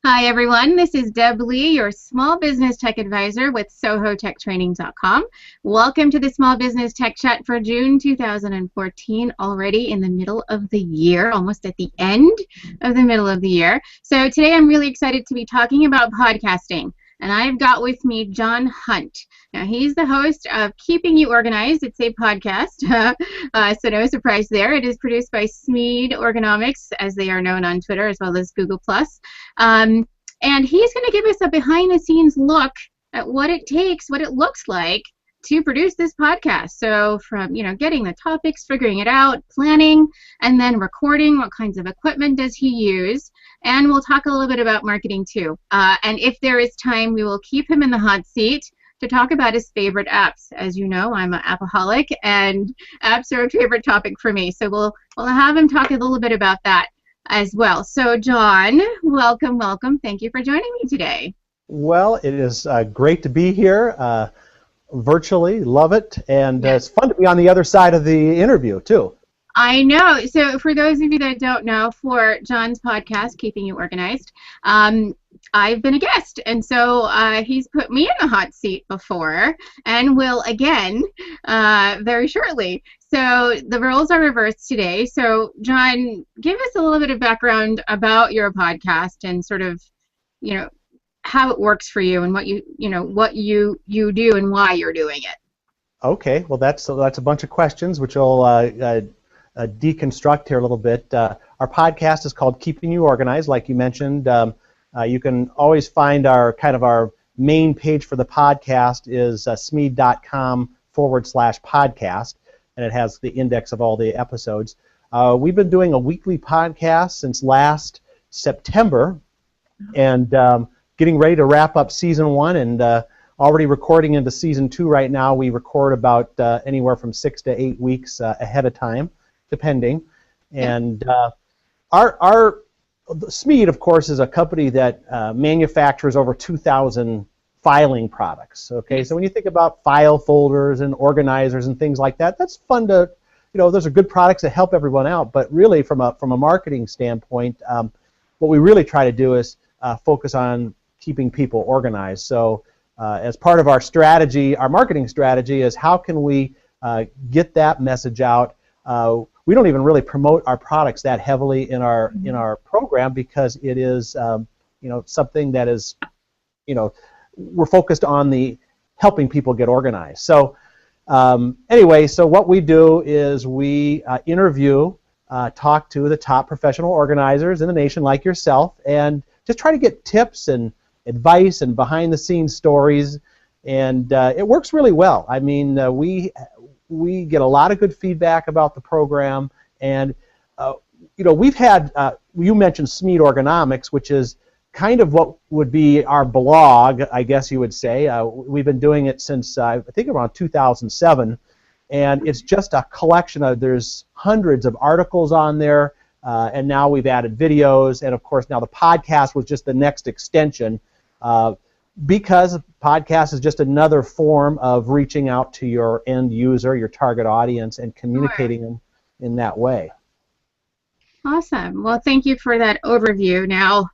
Hi everyone, this is Deb Lee, your Small Business Tech Advisor with SohoTechTraining.com. Welcome to the Small Business Tech Chat for June 2014, already in the middle of the year, almost at the end of the middle of the year. So today I'm really excited to be talking about podcasting. And I've got with me John Hunt. Now, he's the host of Keeping You Organized. It's a podcast, so no surprise there. It is produced by Smeed Organomics, as they are known on Twitter, as well as Google+. And he's going to give us a behind-the-scenes look at what it takes, what it looks like to produce this podcast. So from, getting the topics, figuring it out, planning, and then recording, what kinds of equipment does he use, and we'll talk a little bit about marketing too. And if there is time, we will keep him in the hot seat to talk about his favorite apps. As you know, I'm an appaholic, and apps are a favorite topic for me. So we'll have him talk a little bit about that as well. So John, welcome. Thank you for joining me today. Well, it is great to be here. Virtually, love it, and it's fun to be on the other side of the interview too. I know. So for those of you that don't know, for John's podcast, Keeping You Organized, I've been a guest, and so he's put me in the hot seat before, and will again very shortly. So the roles are reversed today. So John, give us a little bit of background about your podcast and sort of, how it works for you and what you do and why you're doing it. Okay, well that's a bunch of questions which will deconstruct here a little bit. Our podcast is called Keeping You Organized, like you mentioned. You can always find our main page for the podcast is smeed.com/podcast, and it has the index of all the episodes. We've been doing a weekly podcast since last September, and getting ready to wrap up season 1 and already recording into season 2 right now. We record about anywhere from 6 to 8 weeks ahead of time, depending. And our Smeed, of course, is a company that manufactures over 2,000 filing products. Okay, so when you think about file folders and organizers and things like that, that's fun to, those are good products that help everyone out. But really, from a marketing standpoint, what we really try to do is focus on keeping people organized. So as part of our strategy, our marketing strategy is how can we get that message out. We don't even really promote our products that heavily in our program because it is something that is we're focused on the helping people get organized. So anyway, so what we do is we interview, talk to the top professional organizers in the nation like yourself, and just try to get tips and advice and behind-the-scenes stories, and it works really well. I mean, we get a lot of good feedback about the program, and we've had, you mentioned Smeed Organomics, which is kind of what would be our blog, I guess you would say. We've been doing it since, I think, around 2007, and it's just a collection of, there's hundreds of articles on there, and now we've added videos, and of course now the podcast was just the next extension, because podcast is just another form of reaching out to your end user, your target audience, and communicating them in that way. Awesome. Well, thank you for that overview. Now,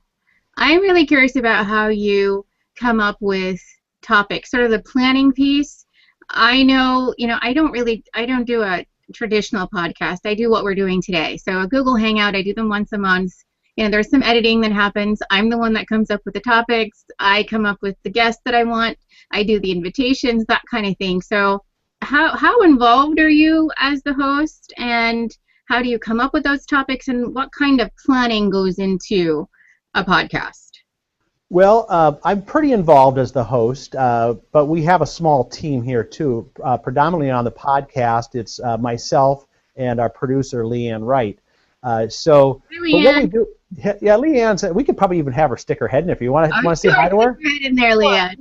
I'm really curious about how you come up with topics, sort of the planning piece. I know, I don't do a traditional podcast. I do what we're doing today. So a Google Hangout, I do them once a month. There's some editing that happens. I'm the one that comes up with the topics. I come up with the guests that I want. I do the invitations, that kind of thing. So how involved are you as the host, and how do you come up with those topics, and what kind of planning goes into a podcast? Well, I'm pretty involved as the host, but we have a small team here too. Predominantly on the podcast, it's myself and our producer, Leanne Wright. But what we do, Leanne said we could probably even have her stick her head in if you want to say hi to her. Stick her head in there, Leanne.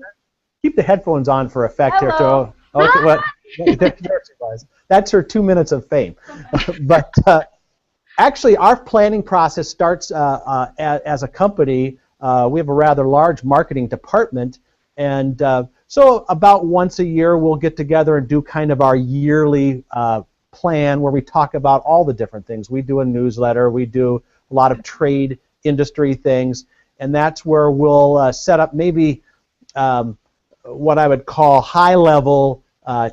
Keep the headphones on for effect. Hello. Here. So, okay, that's her 2 minutes of fame. But actually, our planning process starts as a company. We have a rather large marketing department, and so about once a year we'll get together and do kind of our yearly plan where we talk about all the different things. We do a newsletter, we do a lot of trade industry things, and that's where we'll set up maybe what I would call high-level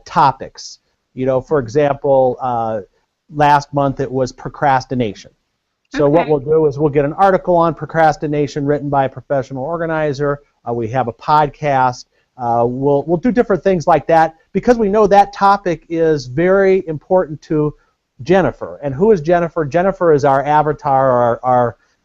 topics. For example, last month it was procrastination. So what we'll do is we'll get an article on procrastination written by a professional organizer. We have a podcast. We'll do different things like that because we know that topic is very important to Jennifer. And who is Jennifer? Jennifer is our avatar,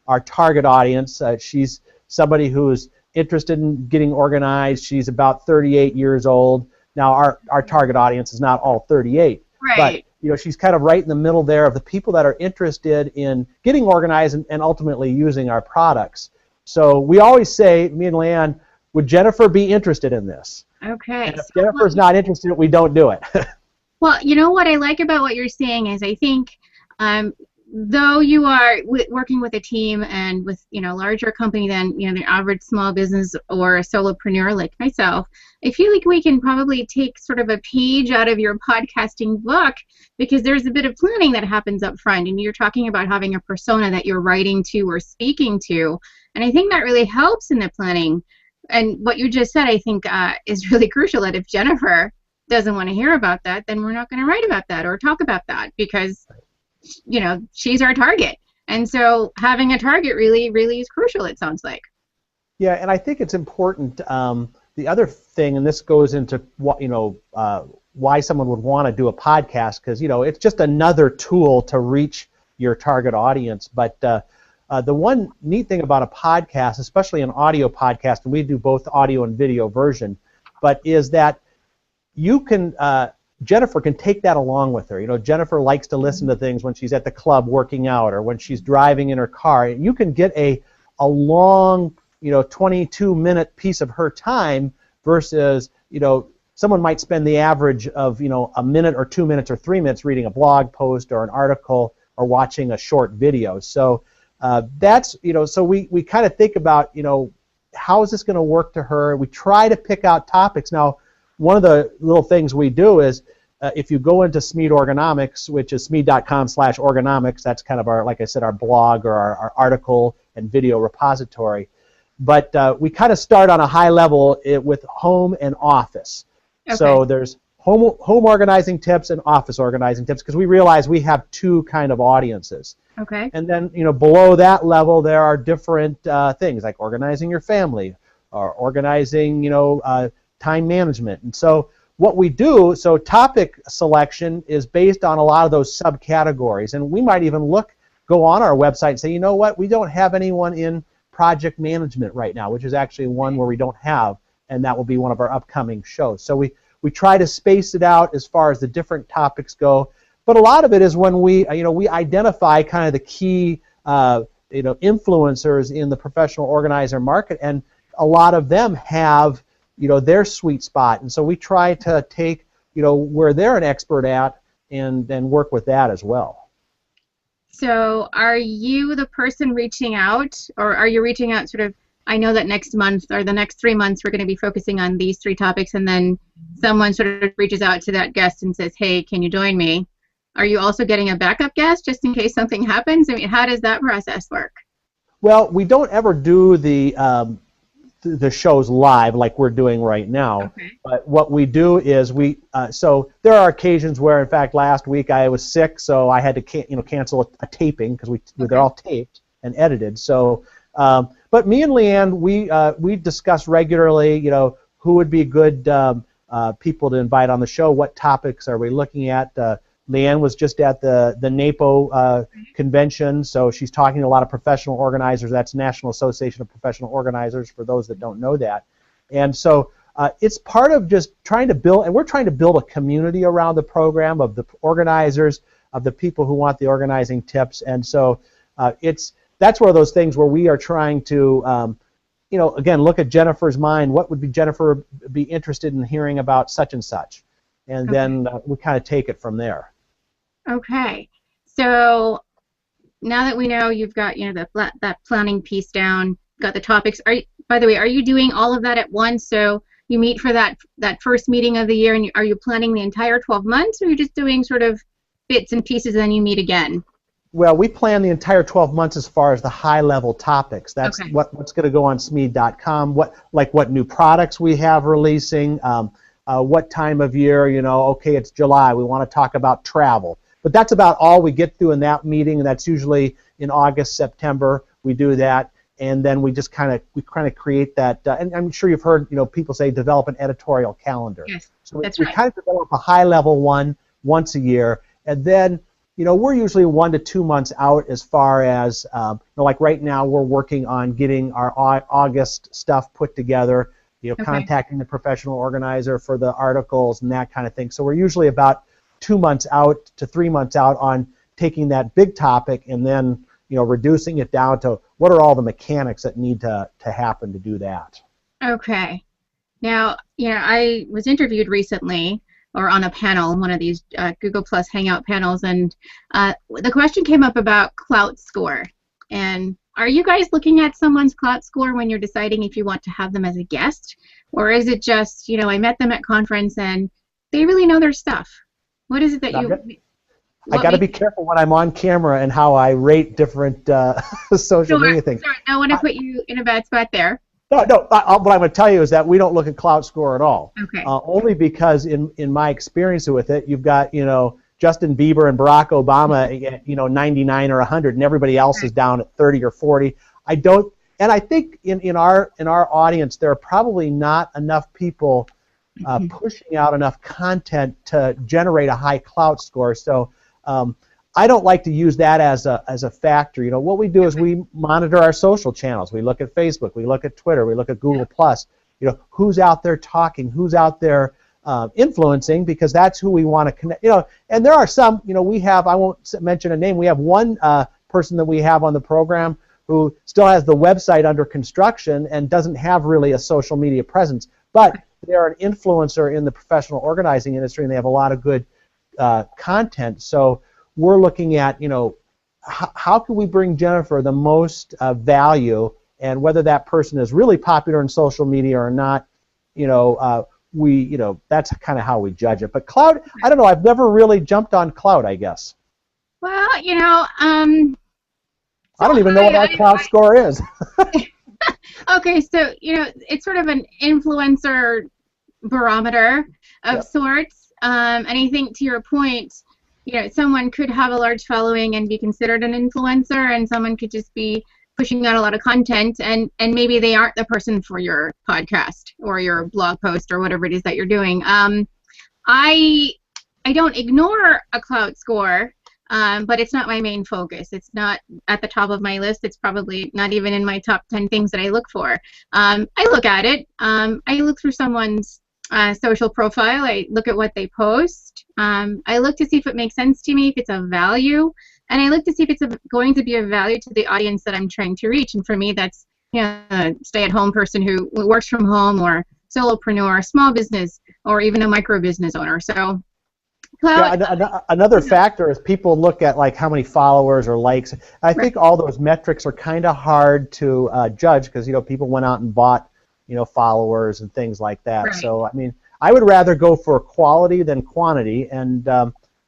our target audience. She's somebody who's interested in getting organized. She's about 38 years old. Now, our target audience is not all 38. Right. But she's kind of right in the middle there of the people that are interested in getting organized and ultimately using our products. So we always say, me and Leanne, would Jennifer be interested in this? Okay. And if Jennifer's not interested, we don't do it. Well, what I like about what you're saying is I think though you are working with a team and with larger company than the average small business or a solopreneur like myself, I feel like we can probably take sort of a page out of your podcasting book because there's a bit of planning that happens up front, and you're talking about having a persona that you're writing to or speaking to, and I think that really helps in the planning. And what you just said, I think, is really crucial, that if Jennifer doesn't want to hear about that, then we're not going to write about that or talk about that because she's our target. And so having a target really, really is crucial, it sounds like. Yeah, and I think it's important. The other thing, and this goes into what why someone would want to do a podcast, because it's just another tool to reach your target audience. But the one neat thing about a podcast, especially an audio podcast, and we do both audio and video version, but is that you can Jennifer can take that along with her. Jennifer likes to listen to things when she's at the club working out or when she's driving in her car. You can get a long 22-minute piece of her time versus someone might spend the average of a minute or 2 minutes or 3 minutes reading a blog post or an article or watching a short video. So that's so we kind of think about how is this going to work to her. We try to pick out topics. Now, one of the little things we do is if you go into Smead Orgonomics, which is smead.com/orgonomics, that's kind of our, like I said, our blog or our article and video repository. But we kind of start on a high level with home and office. Okay. So there's home organizing tips and office organizing tips because we realize we have two kind of audiences. Okay. And then below that level there are different things like organizing your family or organizing time management. And so what we do, so topic selection is based on a lot of those subcategories, and we might even go on our website and say, you know what, we don't have anyone in project management right now, which is actually one where we don't have, and that will be one of our upcoming shows. So we try to space it out as far as the different topics go, but a lot of it is when we identify kind of the key influencers in the professional organizer market, and a lot of them have their sweet spot, and so we try to take where they're an expert at and work with that as well. So are you the person reaching out, or are you reaching out sort of, I know that next month or the next 3 months we're going to be focusing on these 3 topics, and then someone sort of reaches out to that guest and says, hey, can you join me? Are you also getting a backup guest just in case something happens? I mean, how does that process work? Well, we don't ever do the shows live like we're doing right now. Okay. But what we do is so there are occasions where, in fact, last week I was sick, so I had to cancel a taping because they're all taped and edited. So, but me and Leanne, we discuss regularly, who would be good people to invite on the show, what topics are we looking at. Leanne was just at the NAPO convention, so she's talking to a lot of professional organizers. That's National Association of Professional Organizers, for those that don't know that. And so it's part of just trying to build, and we're trying to build a community around the program of the organizers, of the people who want the organizing tips. And so that's one of those things where we are trying to, again, look at Jennifer's mind. What would Jennifer be interested in hearing about such and such? And then we kind of take it from there. Okay, so now that we know you've got that planning piece down, got the topics. By the way, are you doing all of that at once? So you meet for that first meeting of the year, and are you planning the entire 12 months, or are you just doing sort of bits and pieces and then you meet again? Well, we plan the entire 12 months as far as the high-level topics. That's Okay. what's going to go on SMED.com, what new products we have releasing, what time of year, okay, it's July, we want to talk about travel. But that's about all we get through in that meeting, and that's usually in August, September, we do that. And then we just kind of create that, and I'm sure you've heard people say develop an editorial calendar. Yes, So that's we right. kind of develop a high-level one once a year, and then we're usually 1 to 2 months out as far as, like right now we're working on getting our August stuff put together, Okay. contacting the professional organizer for the articles and that kind of thing. So we're usually about 2 months out to 3 months out on taking that big topic and then, reducing it down to what are all the mechanics that need to happen to do that. Okay. Now, I was interviewed recently, or on a panel, one of these Google Plus Hangout panels, and the question came up about Clout Score. And are you guys looking at someone's Clout Score when you're deciding if you want to have them as a guest? Or is it just, I met them at conference and they really know their stuff? What is it that I got to be careful when I'm on camera and how I rate different social media things. Sorry, I don't want to put you in a bad spot there. No. What I'm going to tell you is that we don't look at Clout Score at all. Okay. Only because in my experience with it, you've got Justin Bieber and Barack Obama at 99 or 100, and everybody else is down at 30 or 40. I think in our audience there are probably not enough people pushing out enough content to generate a high Clout Score. So I don't like to use that as a factor. What we do is we monitor our social channels. We look at Facebook, we look at Twitter, we look at Google Plus. Who's out there talking, who's out there influencing, because that's who we want to connect. And there are some. We have. I won't mention a name. We have one person that we have on the program who still has the website under construction and doesn't have really a social media presence, but they're an influencer in the professional organizing industry, and they have a lot of good content. So we're looking at, how can we bring Jennifer the most value, and whether that person is really popular in social media or not, that's kind of how we judge it. But Cloud, I don't know, I've never really jumped on Cloud, I guess. Well, I don't even know what our Cloud Score is. Okay, so, it's sort of an influencer barometer of sorts. And I think to your point, someone could have a large following and be considered an influencer, and someone could just be pushing out a lot of content, and maybe they aren't the person for your podcast or your blog post or whatever it is that you're doing. I don't ignore a Clout Score, but it's not my main focus. It's not at the top of my list. It's probably not even in my top 10 things that I look for. I look at it. I look through someone's social profile. I look at what they post. I look to see if it makes sense to me, if it's of value, and I look to see if it's going to be of value to the audience that I'm trying to reach. And for me, that's a stay-at-home person who works from home, or solopreneur, small business, or even a micro business owner. So, another factor is people look at like how many followers or likes. I think all those metrics are kind of hard to judge, because people went out and bought followers and things like that. Right. So I would rather go for quality than quantity, and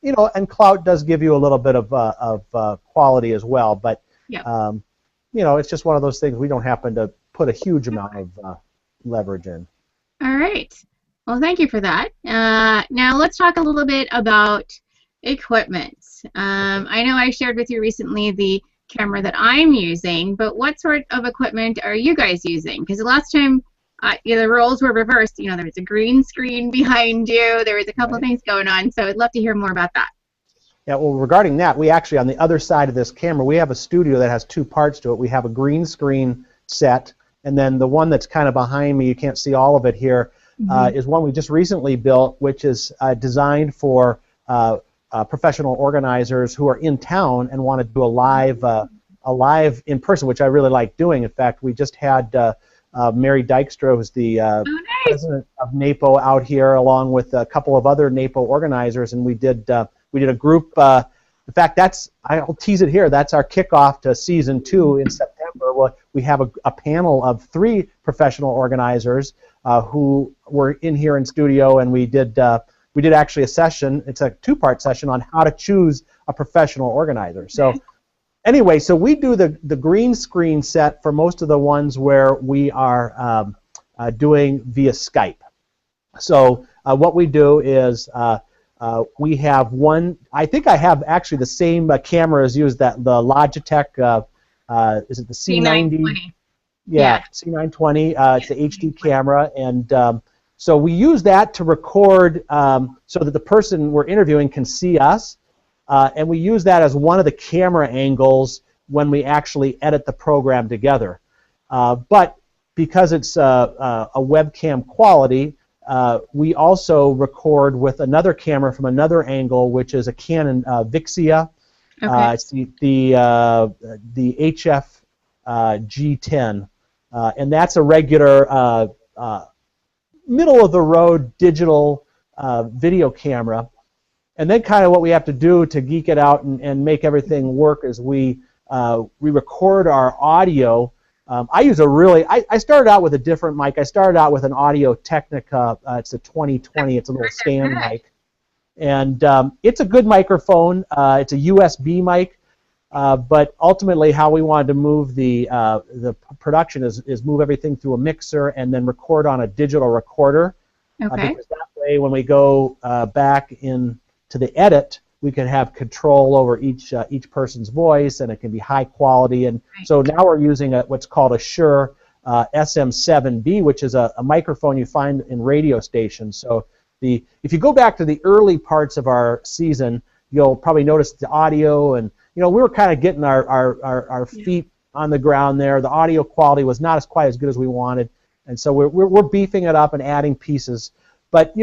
and Clout does give you a little bit of quality as well, but it's just one of those things we don't happen to put a huge amount of leverage in. All right. Well, thank you for that. Now let's talk a little bit about equipment. I know I shared with you recently the camera that I'm using, but what sort of equipment are you guys using? Because the last time the roles were reversed, there was a green screen behind you, there was a couple of things going on, so I'd love to hear more about that. Yeah, well, regarding that, we actually, on the other side of this camera, we have a studio that has two parts to it. We have a green screen set, and then the one that's kind of behind me, you can't see all of it here, is one we just recently built, which is designed for professional organizers who are in town and want to do a live in person, which I really like doing. In fact, we just had Mary Dykstra, who's the president of NAPO, out here, along with a couple of other NAPO organizers, and we did a group. In fact, I'll tease it here. That's our kickoff to season 2 in September. We have a panel of 3 professional organizers who were in here in studio, and we did actually a session. It's a 2-part session on how to choose a professional organizer. So anyway, so we do the green screen set for most of the ones where we are doing via Skype. So what we do is we have one. I think I have actually the same camera as used, that the Logitech. Is it the C90? Yeah, C920. It's the HD camera, and so we use that to record so that the person we're interviewing can see us, and we use that as one of the camera angles when we actually edit the program together. But because it's a webcam quality, we also record with another camera from another angle, which is a Canon Vixia. Okay. It's the HF G10. And that's a regular middle-of-the-road digital video camera. And then kind of what we have to do to geek it out and make everything work is we record our audio. I use I started out with a different mic. I started out with an Audio Technica. It's a 2020. It's a little stand mic. And it's a good microphone. It's a USB mic. But ultimately, how we wanted to move the production is move everything through a mixer and then record on a digital recorder. Okay. Because that way, when we go back into the edit, we can have control over each person's voice, and it can be high quality. And so now we're using what's called a Shure SM7B, which is a microphone you find in radio stations. So if you go back to the early parts of our season, you'll probably notice the audio, and we were kind of getting our feet on the ground there. The audio quality was not quite as good as we wanted, and so we're beefing it up and adding pieces. But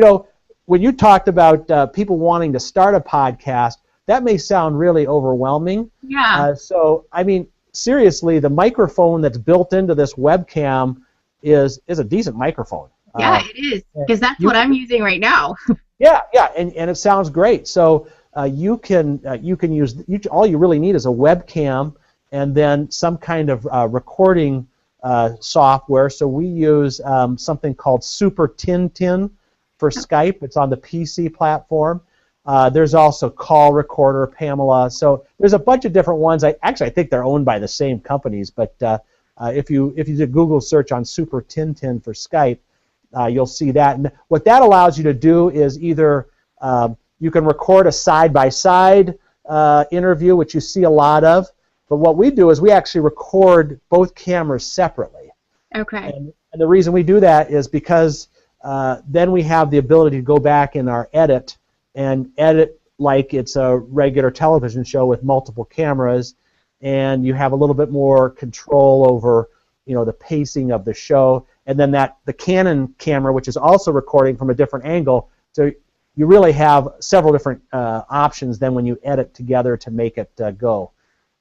when you talked about people wanting to start a podcast, that may sound really overwhelming. Yeah. So I mean, seriously, the microphone that's built into this webcam is a decent microphone. Yeah, it is, because that's what I'm using right now. Yeah, and it sounds great. So you can use, all you really need is a webcam and then some kind of recording software. So we use something called Super Tintin for Skype. It's on the PC platform. There's also Call Recorder, Pamela. So there's a bunch of different ones. I think they're owned by the same companies. But if you do a Google search on Super Tintin for Skype, you'll see that. And what that allows you to do is either you can record a side-by-side interview, which you see a lot of. But what we do is we actually record both cameras separately. Okay. And the reason we do that is because then we have the ability to go back in our edit and edit like it's a regular television show with multiple cameras, and you have a little bit more control over the pacing of the show. And then the Canon camera, which is also recording from a different angle, so you really have several different options then when you edit together to make it go.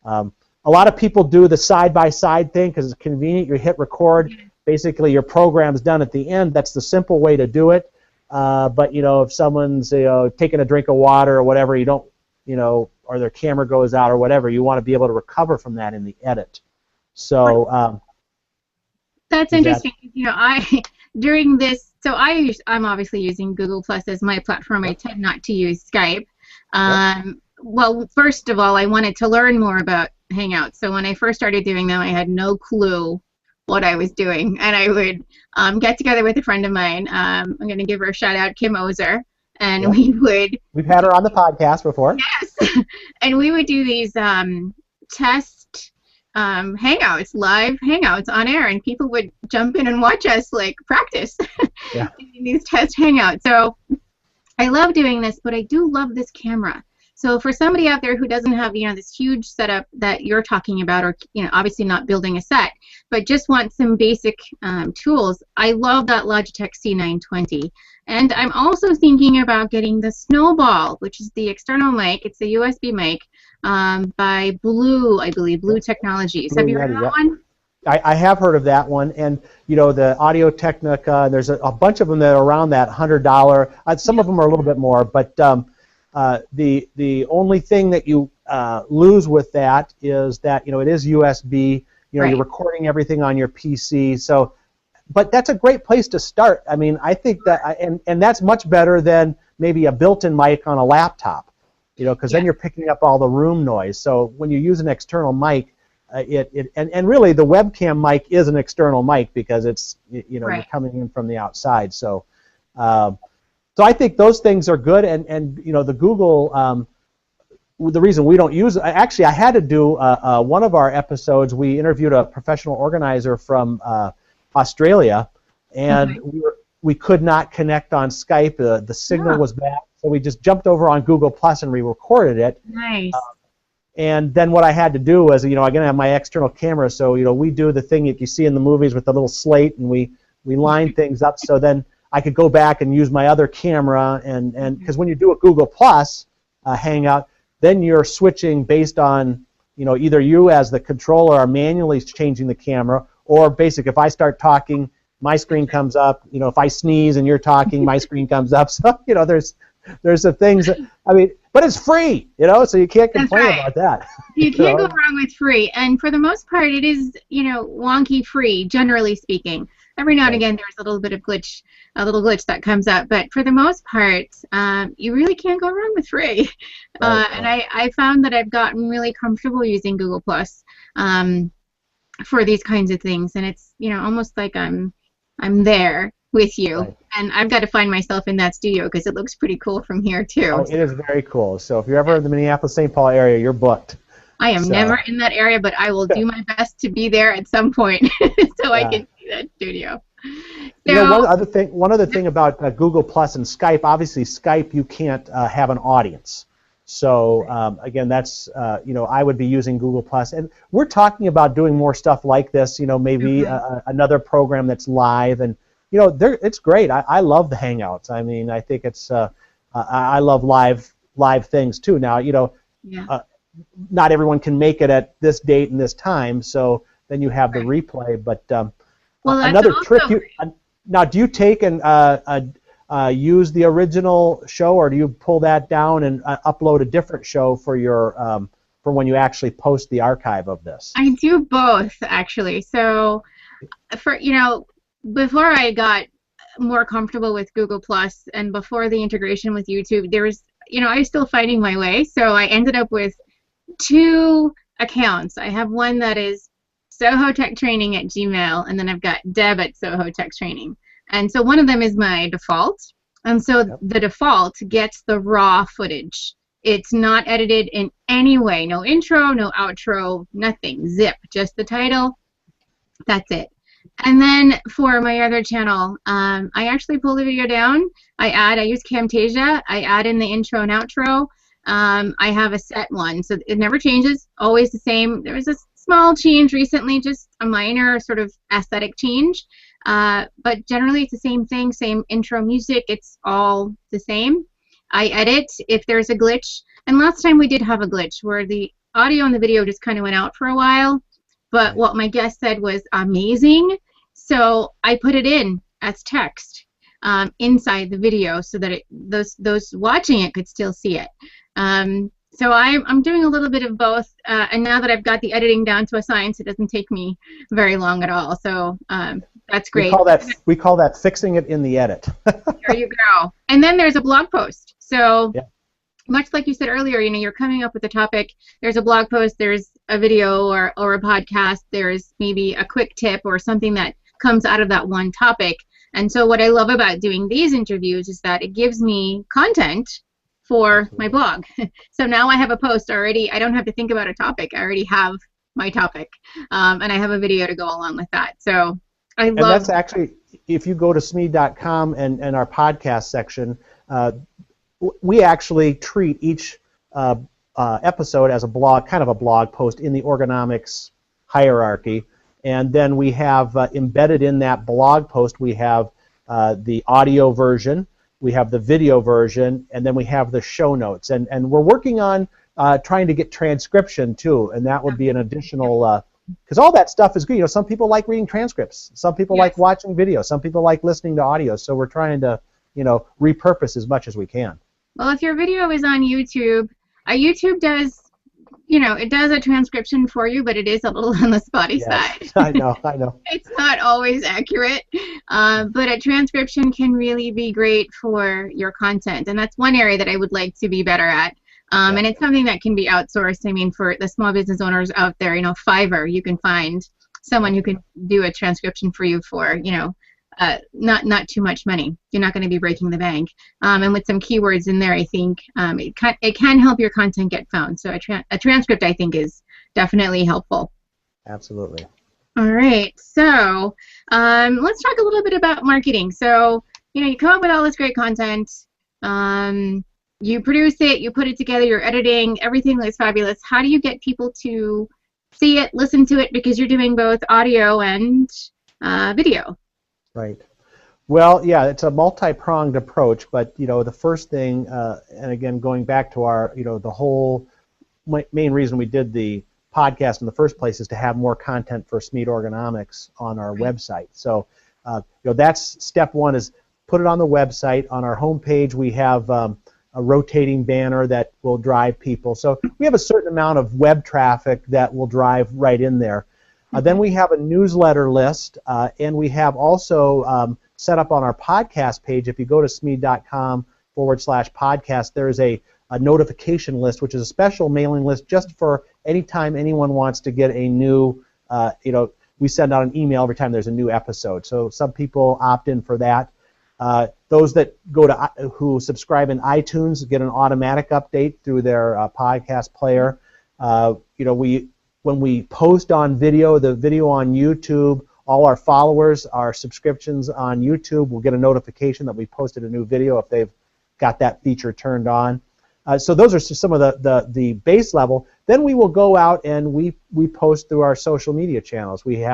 A lot of people do the side-by-side thing because it's convenient. You hit record, basically your program's done at the end. That's the simple way to do it. But if someone's taking a drink of water or whatever, you don't, or their camera goes out or whatever, you want to be able to recover from that in the edit. So. That's interesting. During this, so I'm obviously using Google Plus as my platform. I tend not to use Skype. Well, first of all, I wanted to learn more about Hangouts. So when I first started doing them, I had no clue what I was doing, and I would get together with a friend of mine. I'm going to give her a shout out, Kim Moser, and we've had her on the podcast before. Yes, and we would do these test hangouts, live hangouts on air, and people would jump in and watch us practice in these test hangouts. So I love doing this, but I do love this camera. So for somebody out there who doesn't have this huge setup that you're talking about, or obviously not building a set, but just want some basic tools, I love that Logitech C920. And I'm also thinking about getting the Snowball, which is the external mic. It's the USB mic by Blue, I believe, Blue Technologies. Have you heard of that one? I have heard of that one, and the Audio Technica. There's a bunch of them that are around that $100. Some of them are a little bit more, but the only thing that you lose with that is that it is USB. You're recording everything on your PC. So, but that's a great place to start. I mean, I think that, and that's much better than maybe a built-in mic on a laptop. because then you're picking up all the room noise. So when you use an external mic, and really the webcam mic is an external mic because it's you're coming in from the outside. So so I think those things are good, and the Google. The reason we don't use actually, I had to do one of our episodes. We interviewed a professional organizer from Australia, and we could not connect on Skype. The signal was bad, so we just jumped over on Google Plus and re-recorded it. Nice. And then what I had to do was, I'm going to have my external camera, so we do the thing that you see in the movies with the little slate, and we line things up so then I could go back and use my other camera, and because when you do a Google Plus Hangout, then you're switching based on, either you as the controller are manually changing the camera, or basic, if I start talking, my screen comes up. If I sneeze and you're talking, my screen comes up. So, there's the things that, but it's free, so you can't complain about that. You can't go wrong with free. And for the most part, it is, wonky free, generally speaking. Every now and again, there's a little bit of a little glitch that comes up. But for the most part, you really can't go wrong with free. And I found that I've gotten really comfortable using Google Plus for these kinds of things. And it's, almost like I'm there with you. And I've got to find myself in that studio because it looks pretty cool from here, too. Oh, it is very cool. So if you're ever in the Minneapolis-St. Paul area, you're booked. I am never in that area, but I will do my best to be there at some point so I can see that studio. So, one other thing about Google Plus and Skype, obviously Skype you can't have an audience. So again, that's I would be using Google Plus, and we're talking about doing more stuff like this. Maybe another program that's live, and it's great. I love the Hangouts. I think it's I love live things too. Now not everyone can make it at this date and this time, so then you have the replay. But another trick. Now, do you take and use the original show, or do you pull that down and upload a different show for your for when you actually post the archive of this? I do both, actually. So, for before I got more comfortable with Google Plus and before the integration with YouTube, there was I was still finding my way. So I ended up with 2 accounts. I have one that is SohoTechTraining@gmail, and then I've got Deb at Soho Tech Training. And so one of them is my default. And so the default gets the raw footage. It's not edited in any way. No intro, no outro, nothing. Zip. Just the title. That's it. And then for my other channel, I actually pull the video down. I use Camtasia. I add in the intro and outro. I have a set one, so it never changes, always the same. There was a small change recently, just a minor sort of aesthetic change, but generally it's the same thing, same intro music, it's all the same. I edit if there's a glitch, and last time we did have a glitch where the audio and the video just kind of went out for a while, but what my guest said was amazing, so I put it in as text inside the video so that those watching it could still see it. So I'm doing a little bit of both, and now that I've got the editing down to a science, it doesn't take me very long at all. So that's great. We call that fixing it in the edit. There you go. And then there's a blog post. So much like you said earlier, you're coming up with a topic. There's a blog post. There's a video or a podcast. There's maybe a quick tip or something that comes out of that one topic. And so what I love about doing these interviews is that it gives me content for my blog. So now I have a post already. I don't have to think about a topic. I already have my topic, and I have a video to go along with that. So I love. And that's actually, if you go to sme.com and our podcast section, we actually treat each episode as a blog, kind of a blog post in the ergonomics hierarchy, and then we have embedded in that blog post we have the audio version. We have the video version, and then we have the show notes. And we're working on trying to get transcription, too, and that would be an additional, because all that stuff is good. Some people like reading transcripts. Some people like watching video. Some people like listening to audio. So we're trying to, repurpose as much as we can. Well, if your video is on YouTube, YouTube does, it does a transcription for you, but it is a little on the spotty side. I know. It's not always accurate, but a transcription can really be great for your content, and that's one area that I would like to be better at. And it's something that can be outsourced. I mean, for the small business owners out there, Fiverr, you can find someone who can do a transcription for you for, not too much money. You're not going to be breaking the bank. And with some keywords in there, I think it can help your content get found. So a transcript, I think, is definitely helpful. Absolutely. All right. So let's talk a little bit about marketing. So, you come up with all this great content. You produce it, you put it together, you're editing, everything looks fabulous. How do you get people to see it, listen to it, because you're doing both audio and video? Right. Well, yeah, it's a multi-pronged approach, but the first thing, and again, going back to our, the whole main reason we did the podcast in the first place is to have more content for Smead Ergonomics on our website. So, that's step one, is put it on the website. On our homepage, we have a rotating banner that will drive people. So we have a certain amount of web traffic that will drive right in there. Then we have a newsletter list, and we have also set up on our podcast page. If you go to smead.com/podcast, there's a notification list, which is a special mailing list just for anytime anyone wants to get a new, we send out an email every time there's a new episode. So some people opt in for that. Those that who subscribe in iTunes get an automatic update through their podcast player. When we post on video, the video on YouTube, all our followers, our subscriptions on YouTube will get a notification that we posted a new video if they've got that feature turned on. So those are some of the base level. Then we will go out and we post through our social media channels. We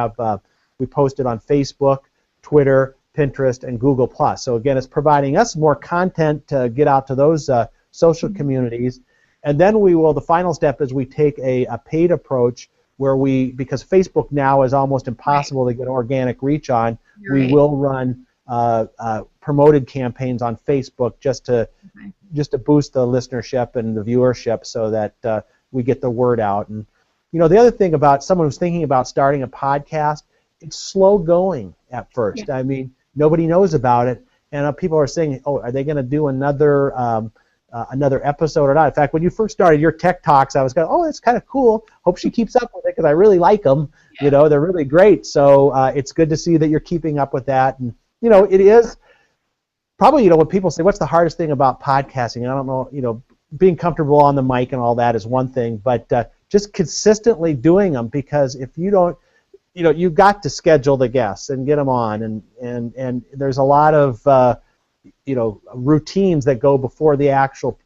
posted on Facebook, Twitter, Pinterest, and Google+. So again, it's providing us more content to get out to those social communities. And then the final step is we take a paid approach where because Facebook now is almost impossible to get organic reach on, we will run promoted campaigns on Facebook just to boost the listenership and the viewership so that we get the word out. And the other thing about someone who's thinking about starting a podcast, it's slow going at first. I mean, nobody knows about it, and people are saying, "Oh, are they going to do another episode or not?" In fact, when you first started your tech talks, I was going, "Oh, that's kind of cool. Hope she keeps up with it because I really like them. They're really great." So it's good to see that you're keeping up with that. And it is probably when people say, "What's the hardest thing about podcasting?" I don't know. Being comfortable on the mic and all that is one thing, but just consistently doing them, because if you don't, you've got to schedule the guests and get them on, and there's a lot of routines that go before the actual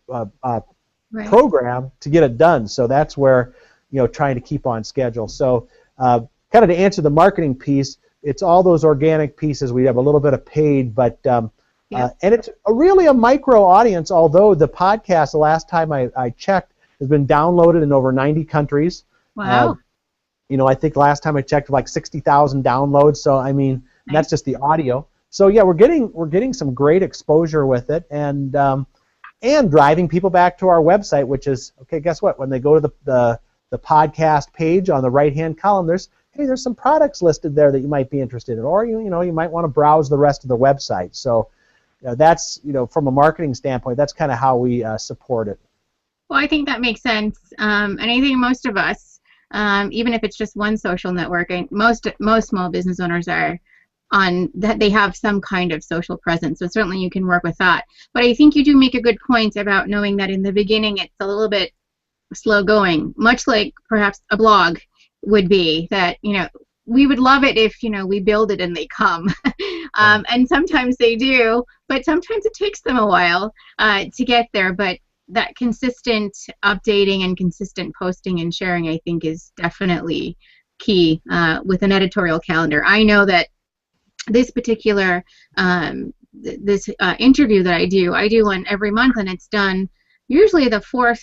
program to get it done. So that's where trying to keep on schedule. So kind of to answer the marketing piece, it's all those organic pieces. We have a little bit of paid, but and it's really a micro audience. Although the podcast, the last time I checked, has been downloaded in over 90 countries. Wow. I think last time I checked, like 60,000 downloads. So I mean, that's just the audio. So yeah, we're getting some great exposure with it, and driving people back to our website, which is okay. Guess what? When they go to the podcast page on the right-hand column, there's some products listed there that you might be interested in, or you might want to browse the rest of the website. So that's from a marketing standpoint, that's kind of how we support it. Well, I think that makes sense, and I think most of us, even if it's just one social network, most small business owners are on that, they have some kind of social presence, so certainly you can work with that. But I think you do make a good point about knowing that in the beginning it's a little bit slow going, much like perhaps a blog would be, that we would love it if we build it and they come. And sometimes they do, but sometimes it takes them a while to get there. But that consistent updating and consistent posting and sharing, I think, is definitely key with an editorial calendar. I know that this particular interview that I do one every month, and it's done usually the fourth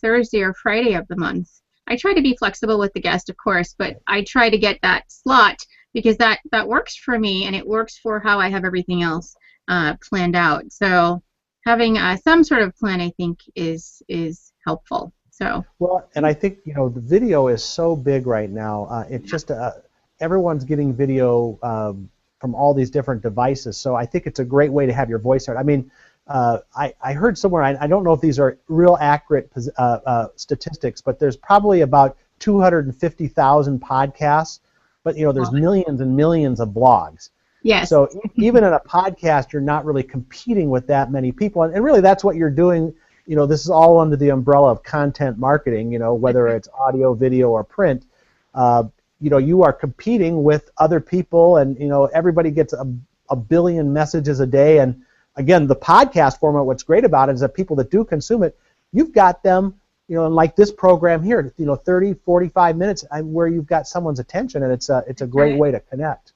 Thursday or Friday of the month. I try to be flexible with the guest, of course, but I try to get that slot because that works for me, and it works for how I have everything else planned out. So having some sort of plan, I think, is helpful. So well, and I think the video is so big right now. It's just everyone's getting video from all these different devices. So I think it's a great way to have your voice heard. I mean, I heard somewhere, I don't know if these are real accurate statistics, but there's probably about 250,000 podcasts, but there's millions and millions of blogs. Yes. So even in a podcast, you're not really competing with that many people, and really that's what you're doing. This is all under the umbrella of content marketing. Whether it's audio, video, or print. You are competing with other people, and everybody gets a billion messages a day. And again, the podcast format, what's great about it is that people that do consume it, you've got them, like this program here, 30, 45 minutes where you've got someone's attention, and it's a great way to connect.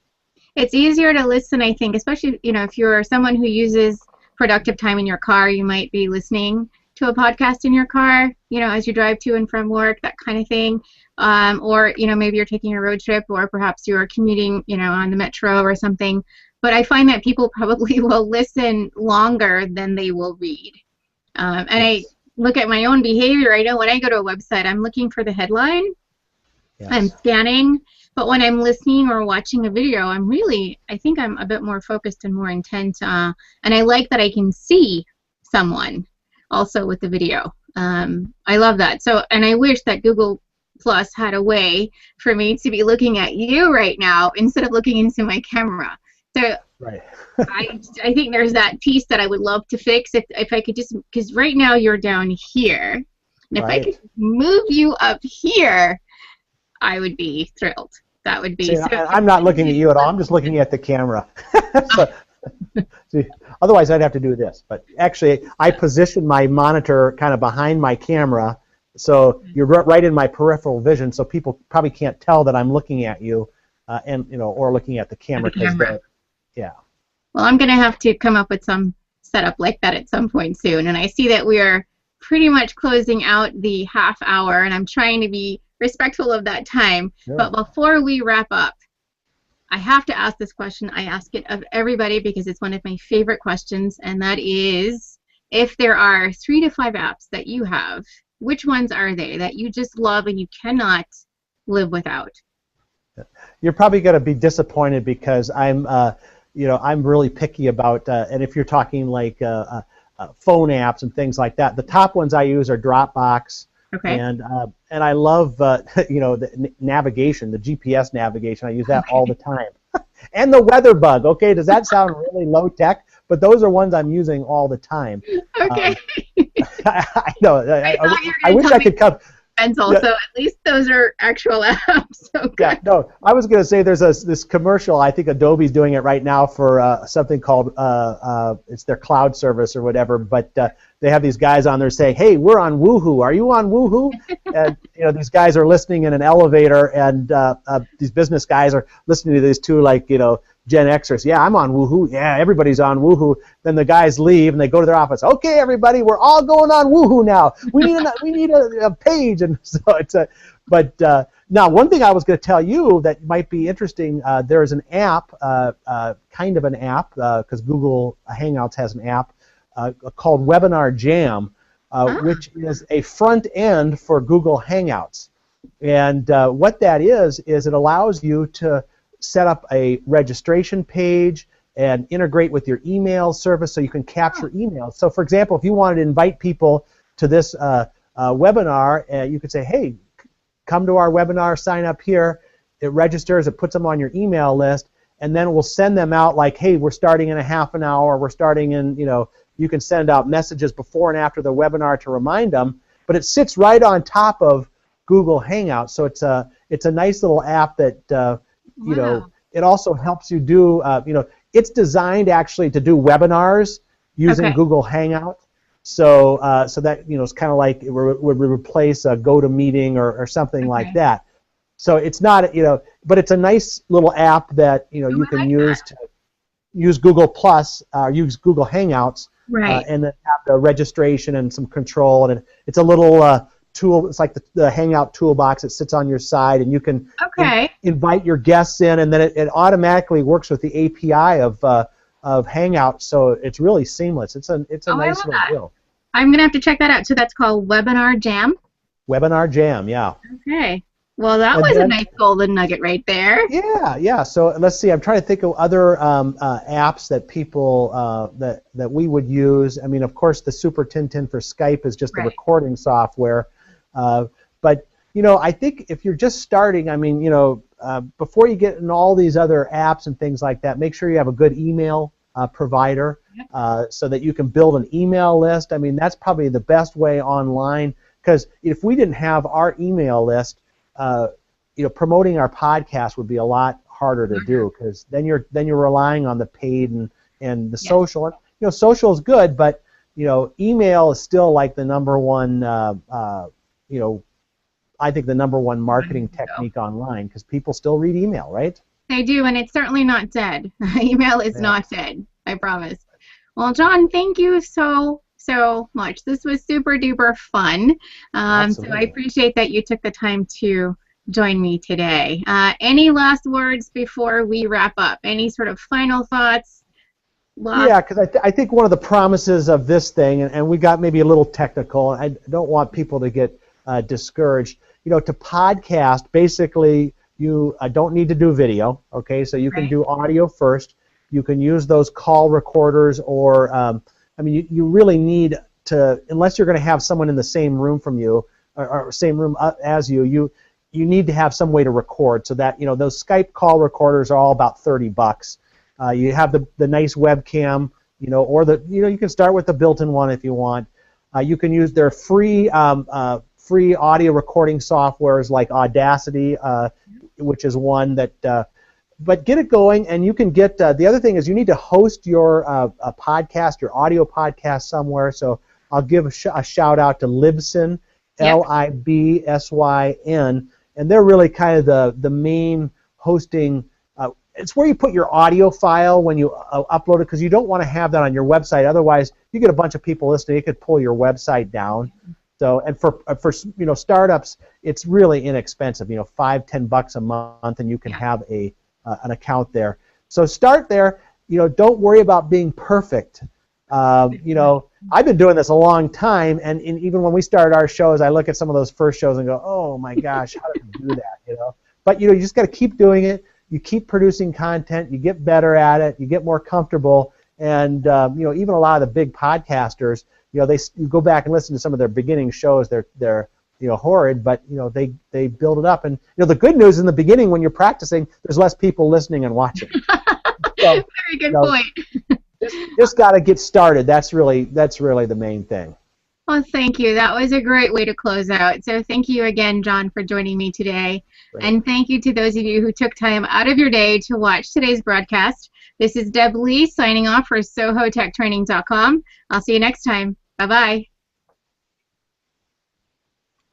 It's easier to listen, I think, especially if you're someone who uses productive time in your car. You might be listening to a podcast in your car, as you drive to and from work, that kind of thing. Or maybe you're taking a road trip, or perhaps you're commuting, on the metro or something. But I find that people probably will listen longer than they will read. And I look at my own behavior. I know when I go to a website, I'm looking for the headline. Yes. I'm scanning. But when I'm listening or watching a video, I think I'm a bit more focused and more intent. And I like that I can see someone also with the video. I love that. So, and I wish that Google Plus had a way for me to be looking at you right now instead of looking into my camera. So right. I think there's that piece that I would love to fix if I could just, because right now you're down here, and if I could move you up here, I would be thrilled. That would be. See, I'm not looking at you at all. I'm just looking at the camera. See, otherwise, I'd have to do this. But actually, I position my monitor kind of behind my camera, so you're right in my peripheral vision. So people probably can't tell that I'm looking at you, or looking at the camera. Yeah. Well, I'm going to have to come up with some setup like that at some point soon. And I see that we are pretty much closing out the half hour, and I'm trying to be respectful of that time. Sure. But before we wrap up, I have to ask this question. I ask it of everybody because it's one of my favorite questions, and that is, if there are 3 to 5 apps that you have, which ones are they that you just love and you cannot live without? You're probably going to be disappointed because I'm really picky about, and if you're talking like phone apps and things like that, the top ones I use are Dropbox. Okay. And I love the navigation, the GPS navigation. I use that all the time. And the weather bug. Okay, does that sound really low tech? But those are ones I'm using all the time. Okay. I know. I wish I could come. Pencil, so at least those are actual apps. Okay. Yeah, no, I was going to say there's this commercial. I think Adobe's doing it right now for something called it's their cloud service or whatever. But they have these guys on there saying, "Hey, we're on Woohoo. Are you on Woohoo?" And these guys are listening in an elevator, and these business guys are listening to these two Gen Xers. Yeah, I'm on Woohoo. Yeah, everybody's on Woohoo. Then the guys leave and they go to their office. Okay, everybody, we're all going on Woohoo now. We need a page, and so it's a. But now, one thing I was going to tell you that might be interesting. There's an app, kind of an app, because Google Hangouts has an app called Webinar Jam, which is a front end for Google Hangouts. And what that is it allows you to set up a registration page and integrate with your email service so you can capture emails. So, for example, if you wanted to invite people to this webinar, you could say, hey, come to our webinar, sign up here. It registers, it puts them on your email list, and then we'll send them out like, hey, we're starting in a half an hour, we're starting in, you can send out messages before and after the webinar to remind them, but it sits right on top of Google Hangouts, so it's a nice little app that it also helps you do, it's designed actually to do webinars using Google Hangout. So that, it's kind of like it would replace a GoToMeeting or something like that. So it's not, but it's a nice little app that, you can use to use Google Plus, use Google Hangouts, and then have the registration and some control. And it's a little tool. It's like the Hangout toolbox. It sits on your side, and you can invite your guests in, and then it automatically works with the API of Hangout. So it's really seamless. It's a nice little deal. I'm gonna have to check that out. So that's called Webinar Jam. Webinar Jam, yeah. Okay. Well, that And was a then, nice golden nugget right there. yeah. So let's see. I'm trying to think of other apps that people that we would use. I mean, of course, the Super Tintin for Skype is just the Right. recording software. But I think if you're just starting, I mean, before you get in all these other apps and things like that, make sure you have a good email provider so that you can build an email list. I mean, that's probably the best way online, because if we didn't have our email list, promoting our podcast would be a lot harder to do, because then you're relying on the paid and the social. And, social is good, but email is still like the number one. I think the number one marketing technique online, because people still read email, right? They do, and it's certainly not dead. Email is not dead, I promise. Well, John, thank you so much. This was super duper fun. So I appreciate that you took the time to join me today. Any last words before we wrap up? Any sort of final thoughts? Yeah, because I think one of the promises of this thing, and we got maybe a little technical, I don't want people to get discouraged. To podcast, basically, you don't need to do video, okay? So you can do audio first. You can use those call recorders, or, I mean, you really need to, unless you're going to have someone in the same room from you, or same room as you need to have some way to record, so that, those Skype call recorders are all about $30. You have the nice webcam, or you can start with the built-in one if you want. You can use their free audio recording softwares like Audacity, which is one that. But get it going, and you can get. The other thing is you need to host your podcast, your audio podcast somewhere. So I'll give a shout out to Libsyn, Libsyn, and they're really kind of the main hosting. It's where you put your audio file when you upload it, because you don't want to have that on your website. Otherwise, you get a bunch of people listening. It could pull your website down. So, and for startups, it's really inexpensive. $5-10 a month, and you can have an account there. So start there. Don't worry about being perfect. I've been doing this a long time, and even when we started our shows, I look at some of those first shows and go, oh my gosh, how did we do that? But you just got to keep doing it. You keep producing content. You get better at it. You get more comfortable. And even a lot of the big podcasters, you go back and listen to some of their beginning shows. They're horrid, but they build it up. And the good news in the beginning, when you're practicing, there's less people listening and watching. So, very good point. just got to get started. That's really the main thing. Well, thank you. That was a great way to close out. So thank you again, John, for joining me today. Great. And thank you to those of you who took time out of your day to watch today's broadcast. This is Deb Lee signing off for SohoTechTraining.com. I'll see you next time. Bye-bye.